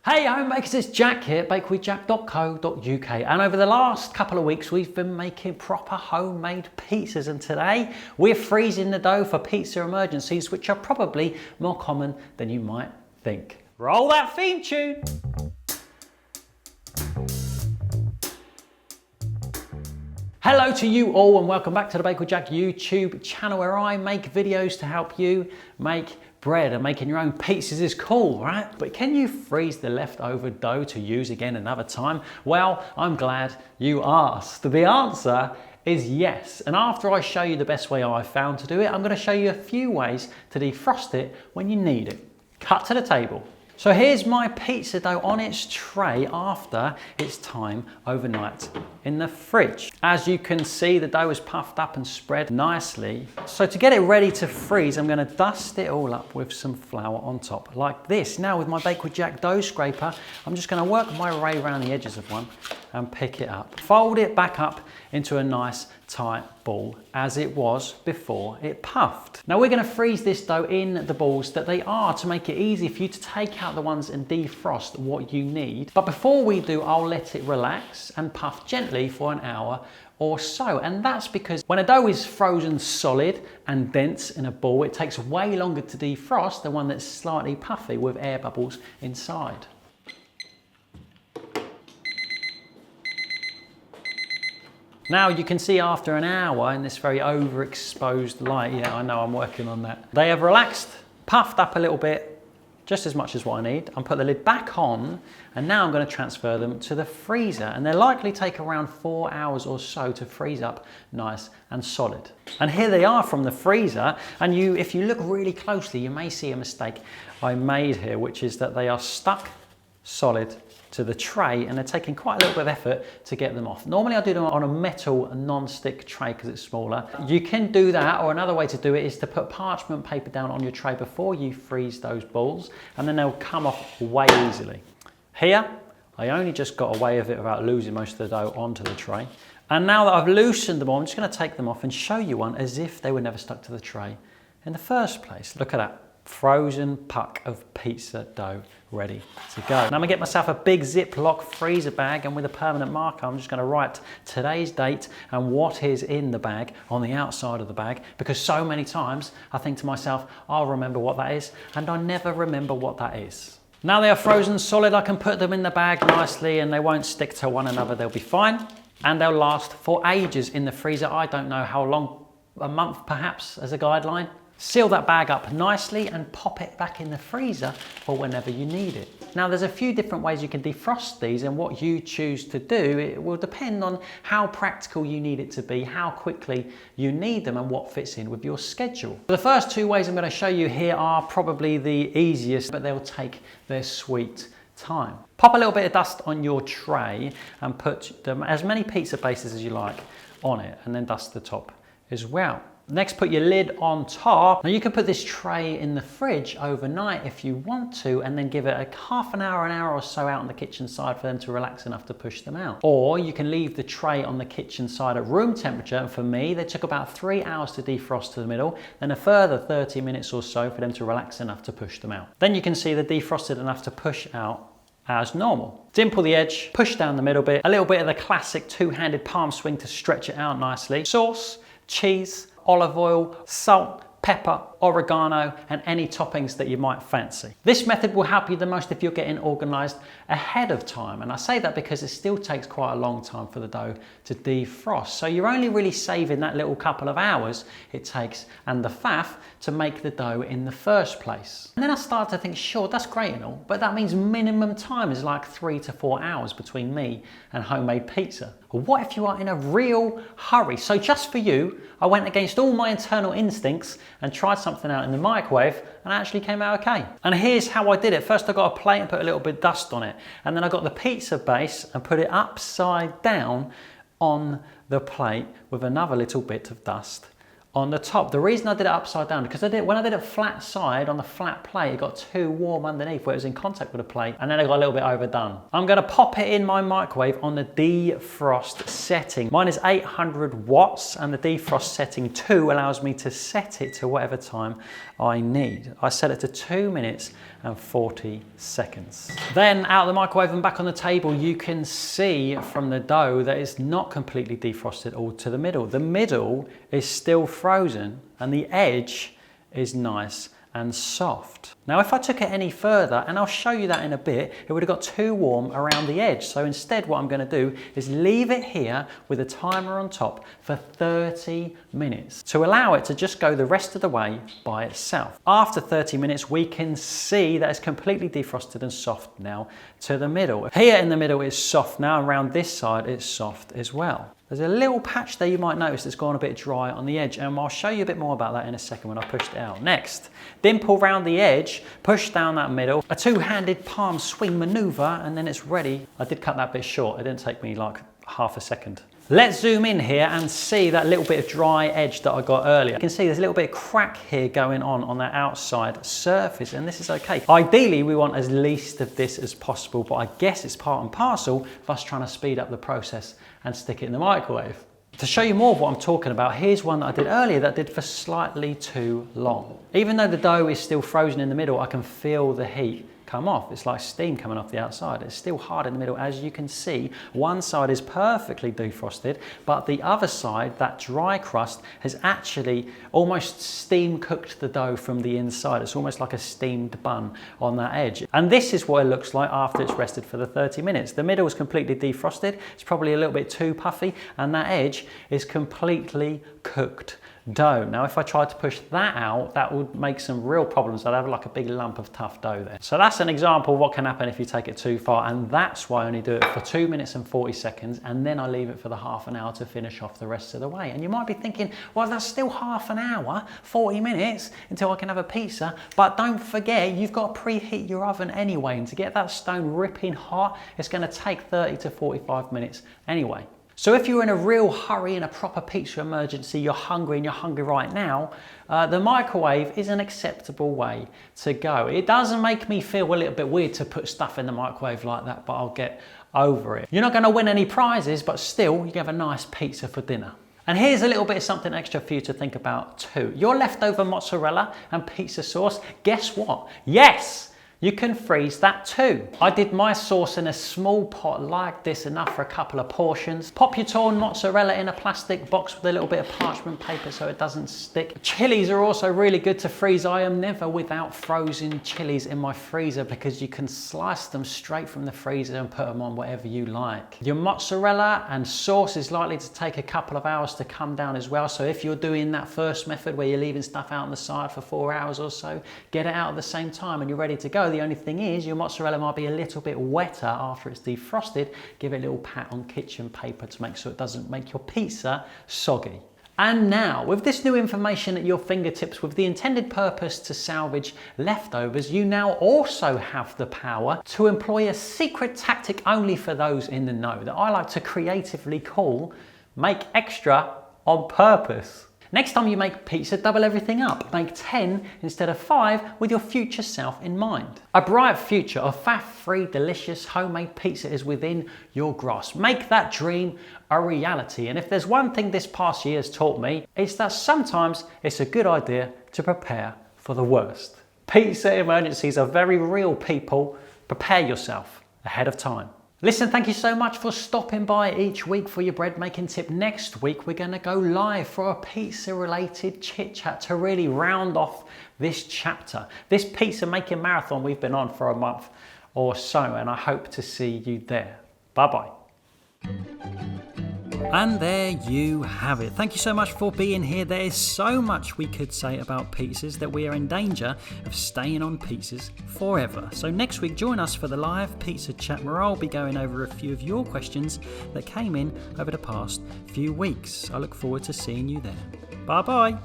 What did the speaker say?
Hey homemakers, it's Jack here, bakerwithjack.co.uk, and over the last couple of weeks we've been making proper homemade pizzas, and today we're freezing the dough for pizza emergencies, which are probably more common than you might think. Roll that theme tune! Hello to you all and welcome back to the Bake with Jack YouTube channel, where I make videos to help you make bread, and making your own pizzas is cool, right? But can you freeze the leftover dough to use again another time? Well, I'm glad you asked. The answer is yes. And after I show you the best way I found to do it, I'm going to show you a few ways to defrost it when you need it. Cut to the table. So here's my pizza dough on its tray after its time overnight in the fridge. As you can see, the dough is puffed up and spread nicely. So to get it ready to freeze, I'm going to dust it all up with some flour on top, like this. Now with my Bake with Jack dough scraper, I'm just going to work my way around the edges of one and pick it up. Fold it back up into a nice tight ball as it was before it puffed. Now we're going to freeze this dough in the balls that they are to make it easy for you to take out the ones and defrost what you need. But before we do, I'll let it relax and puff gently for an hour or so. And that's because when a dough is frozen solid and dense in a ball, it takes way longer to defrost than one that's slightly puffy with air bubbles inside. Now you can see after an hour in this very overexposed light, yeah, I know I'm working on that. They have relaxed, puffed up a little bit, just as much as what I need. I'm put the lid back on, and now I'm going to transfer them to the freezer, and they'll likely take around 4 hours or so to freeze up nice and solid. And here they are from the freezer, and if you look really closely, you may see a mistake I made here, which is that they are stuck solid to the tray, and they're taking quite a little bit of effort to get them off. Normally I do them on a metal non-stick tray because it's smaller. You can do that, or another way to do it is to put parchment paper down on your tray before you freeze those balls, and then they'll come off way easily. Here, I only just got away with it without losing most of the dough onto the tray. And now that I've loosened them all, I'm just going to take them off and show you one as if they were never stuck to the tray in the first place. Look at that. Frozen puck of pizza dough ready to go. Now I'm gonna get myself a big Ziploc freezer bag, and with a permanent marker I'm just gonna write today's date and what is in the bag on the outside of the bag, because so many times I think to myself, I'll remember what that is, and I never remember what that is. Now they are frozen solid, I can put them in the bag nicely and they won't stick to one another, they'll be fine, and they'll last for ages in the freezer. I don't know how long, a month perhaps as a guideline. Seal that bag up nicely and pop it back in the freezer for whenever you need it. Now there's a few different ways you can defrost these, and what you choose to do, it will depend on how practical you need it to be, how quickly you need them, and what fits in with your schedule. The first two ways I'm going to show you here are probably the easiest, but they'll take their sweet time. Pop a little bit of dust on your tray and put them, as many pizza bases as you like, on it, and then dust the top as well. Next, put your lid on top. Now you can put this tray in the fridge overnight if you want to, and then give it a half an hour or so out on the kitchen side for them to relax enough to push them out. Or you can leave the tray on the kitchen side at room temperature, and for me they took about 3 hours to defrost to the middle, then a further 30 minutes or so for them to relax enough to push them out. Then you can see they're defrosted enough to push out as normal. Dimple the edge, push down the middle bit, a little bit of the classic two-handed palm swing to stretch it out nicely. Sauce, cheese, olive oil, salt, pepper, oregano, and any toppings that you might fancy. This method will help you the most if you're getting organized ahead of time. And I say that because it still takes quite a long time for the dough to defrost. So you're only really saving that little couple of hours it takes and the faff to make the dough in the first place. And then I started to think, sure, that's great and all, but that means minimum time is like 3 to 4 hours between me and homemade pizza. What if you are in a real hurry? So just for you, I went against all my internal instincts and tried something out in the microwave, and it actually came out okay. And here's how I did it. First I got a plate and put a little bit of dust on it, and then I got the pizza base and put it upside down on the plate with another little bit of dust on the top. The reason I did it upside down, because when I did it flat side on the flat plate, it got too warm underneath where it was in contact with the plate, and then it got a little bit overdone. I'm going to pop it in my microwave on the defrost setting. Mine is 800 watts, and the defrost setting 2 allows me to set it to whatever time I need. I set it to 2 minutes and 40 seconds. Then out of the microwave and back on the table, you can see from the dough that it's not completely defrosted all to the middle. The middle is still frozen and the edge is nice and soft. Now if I took it any further, and I'll show you that in a bit, it would have got too warm around the edge. So instead what I'm going to do is leave it here with a timer on top for 30 minutes to allow it to just go the rest of the way by itself. After 30 minutes we can see that it's completely defrosted and soft now to the middle. Here in the middle it's soft now, and around this side it's soft as well. There's a little patch there you might notice that's gone a bit dry on the edge, and I'll show you a bit more about that in a second when I pushed it out. Next, dimple round the edge, push down that middle, a two-handed palm swing maneuver, and then it's ready. I did cut that bit short, it didn't take me like half a second. Let's zoom in here and see that little bit of dry edge that I got earlier. You can see there's a little bit of crack here going on that outside surface, and this is okay. Ideally, we want as least of this as possible, but I guess it's part and parcel of us trying to speed up the process and stick it in the microwave. To show you more of what I'm talking about, here's one that I did earlier that I did for slightly too long. Even though the dough is still frozen in the middle, I can feel the heat come off. It's like steam coming off the outside. It's still hard in the middle. As you can see, one side is perfectly defrosted, but the other side, that dry crust, has actually almost steam cooked the dough from the inside. It's almost like a steamed bun on that edge. And this is what it looks like after it's rested for the 30 minutes. The middle is completely defrosted. It's probably a little bit too puffy, and that edge is completely cooked dough. Now if I tried to push that out, that would make some real problems. I'd have like a big lump of tough dough there. So that's an example of what can happen if you take it too far, and that's why I only do it for 2 minutes and 40 seconds, and then I leave it for the half an hour to finish off the rest of the way. And you might be thinking, well, that's still half an hour, 40 minutes until I can have a pizza. But don't forget, you've got to preheat your oven anyway, and to get that stone ripping hot, it's going to take 30 to 45 minutes anyway. So if you're in a real hurry, in a proper pizza emergency, you're hungry and you're hungry right now, the microwave is an acceptable way to go. It doesn't make me feel a little bit weird to put stuff in the microwave like that, but I'll get over it. You're not going to win any prizes, but still you can have a nice pizza for dinner. And here's a little bit of something extra for you to think about too. Your leftover mozzarella and pizza sauce, guess what? Yes! You can freeze that too. I did my sauce in a small pot like this, enough for a couple of portions. Pop your torn mozzarella in a plastic box with a little bit of parchment paper so it doesn't stick. Chilies are also really good to freeze. I am never without frozen chilies in my freezer because you can slice them straight from the freezer and put them on whatever you like. Your mozzarella and sauce is likely to take a couple of hours to come down as well. So if you're doing that first method where you're leaving stuff out on the side for 4 hours or so, get it out at the same time and you're ready to go. The only thing is your mozzarella might be a little bit wetter after it's defrosted. Give it a little pat on kitchen paper to make sure it doesn't make your pizza soggy. And now, with this new information at your fingertips with the intended purpose to salvage leftovers, you now also have the power to employ a secret tactic only for those in the know that I like to creatively call make extra on purpose. Next time you make pizza, double everything up. Make 10 instead of 5 with your future self in mind. A bright future of faff-free, delicious homemade pizza is within your grasp. Make that dream a reality. And if there's one thing this past year has taught me, it's that sometimes it's a good idea to prepare for the worst. Pizza emergencies are very real, people. Prepare yourself ahead of time. Listen, thank you so much for stopping by each week for your bread making tip. Next week, we're going to go live for a pizza related chit chat to really round off this chapter. This pizza making marathon we've been on for a month or so, and I hope to see you there. Bye-bye. And there you have it. Thank you so much for being here. There is so much we could say about pizzas that we are in danger of staying on pizzas forever. So next week, join us for the live pizza chat where I'll be going over a few of your questions that came in over the past few weeks. I look forward to seeing you there. Bye-bye.